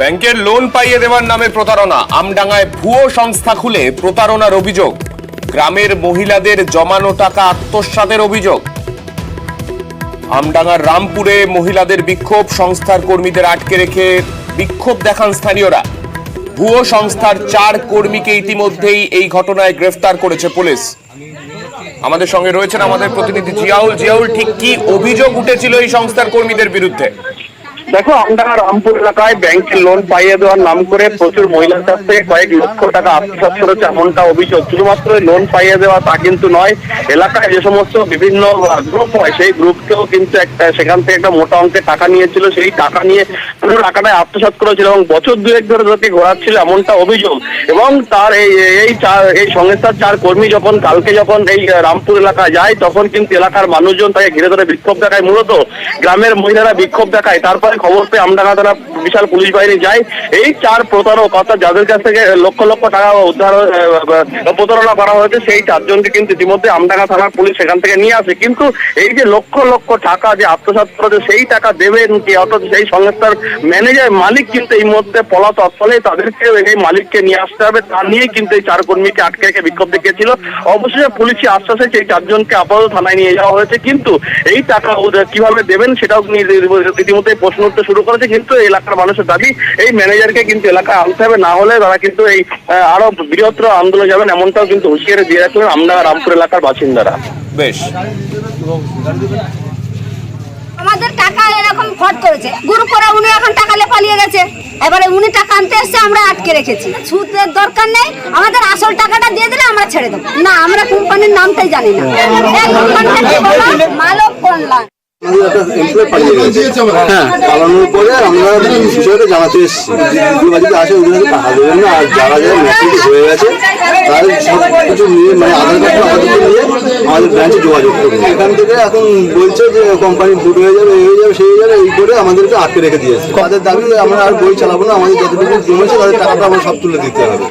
ব্যাংকের লোন পাইয়ে দেওয়ার নামে প্রতারণা। আমডাঙ্গায় ভুয়ো সংস্থা খুলে প্রতারণার অভিযোগ। গ্রামের মহিলাদের জমানো টাকা আত্মসাতের অভিযোগ। আমডাঙ্গার রামপুরে মহিলাদের বিক্ষোভ, সংস্থার কর্মীদের আটকে রেখে বিক্ষোভ দেখান স্থানীয়রা। ভুয়ো সংস্থার 4 কর্মীকে ইতিমধ্যেই এই ঘটনায় গ্রেফতার করেছে পুলিশ। আমাদের সঙ্গে রয়েছেন আমাদের প্রতিনিধি জিয়াউল। জিয়াউল, ঠিক কি অভিযোগ উঠেছিল এই সংস্থার কর্মীদের বিরুদ্ধে? দেখো, আমডাঙ্গা রামপুর এলাকায় ব্যাংকের লোন পাইয়ে দেওয়ার নাম করে প্রচুর মহিলার কাছ থেকে কয়েক লক্ষ টাকা আত্মসাৎ করেছে এমনটা অভিযোগ। শুধুমাত্র লোন পাইয়ে দেওয়া তা কিন্তু নয়, এলাকায় যে সমস্ত বিভিন্ন গ্রুপ হয় সেই গ্রুপকেও কিন্তু সেখান থেকে একটা মোটা অঙ্কের টাকা নিয়েছিল। সেই টাকা নিয়ে পুরো টাকাটাই আত্মসাৎ করেছিল এবং বছর 2 ধরে যাতে ঘোরাচ্ছিল এমনটা অভিযোগ। এবং তার এই সংস্থার 4 কর্মী যখন এই রামপুর এলাকায় যায়, তখন কিন্তু এলাকার মানুষজন তাকে ঘিরে ধরে বিক্ষোভ দেখায়। মূলত গ্রামের মহিলারা বিক্ষোভ দেখায়। তারপরে খবর পেয়ে আমডাঙ্গা থানা বিশাল পুলিশ বাহিনী যায়। এই 4 প্রতারক, অর্থাৎ যাদের কাছ থেকে লক্ষ লক্ষ টাকা প্রতারণা করা হয়েছে, সেই 4 জনকে কিন্তু ইতিমধ্যে আমডাঙ্গা থানার পুলিশ সেখান থেকে নিয়ে আসে। কিন্তু এই যে লক্ষ লক্ষ টাকা যে আত্মসাৎ করেছে, সেই টাকা দেবেন কি, অর্থাৎ সেই সংস্থার ম্যানেজার মালিক কিন্তু এই মুহূর্তে পলাতক। ফলে তাদেরকে এই মালিককে নিয়ে আসতে হবে, তা নিয়েই কিন্তু এই 4 কর্মীকে আটকে রেখে বিক্ষোভ দেখিয়েছিল। অবশেষে পুলিশি আশ্বাসে সেই 4 জনকে আপাতত থানায় নিয়ে যাওয়া হয়েছে। কিন্তু এই টাকা কিভাবে দেবেন সেটাও ইতিমধ্যে প্রশ্ন উঠতে শুরু করেছে। কিন্তু এলাকার মানুষের দাবি, এই ম্যানেজারকে কিন্তু এলাকায় আনতে হবে, না হলে তারা কিন্তু এই আরো বৃহত্তর আন্দোলনে যাবেন, এমনটাও কিন্তু হুঁশিয়ারি দিয়ে রাখলেন আমডাঙ্গা রামপুর এলাকার বাসিন্দারা। বেশ, আমাদের টাকা এরকম ফট করেছে, গ্রুপ করে উনি এখন টাকা নিয়ে পালিয়ে গেছে। এবারে উনি টাকা আনতে এসছে, আমরা আটকে রেখেছি। সুদের দরকার নেই, আমাদের আসল টাকাটা দিয়ে দিলে আমরা ছেড়ে দেবো। না, আমরা কোম্পানির নামটাই জানি না। মালক কল্যাণ পালানোর পরে আমরা বিষয়টা জানাতে এসেছি, আসে ওগুলো টাকা দেবেন না, আর যারা যারা মেসেজ হয়ে গেছে তাদের সব কিছু নিয়ে, মানে আধার কার্ড আমাদেরকে নিয়ে আমাদের ব্রাঞ্চে যোগাযোগ করবে। এখান থেকে এখন বলছে যে কোম্পানি ভুট হয়ে যাবে, এই হয়ে যাবে, সেই হয়ে যাবে, এই করে আমাদেরকে আটকে রেখে দিয়েছে। তাদের দাবি আমরা আর বই চালাবো না, আমাদের যতটুকু জমেছে তাদের টাকাটা আমরা সব তুলে দিতে হবে।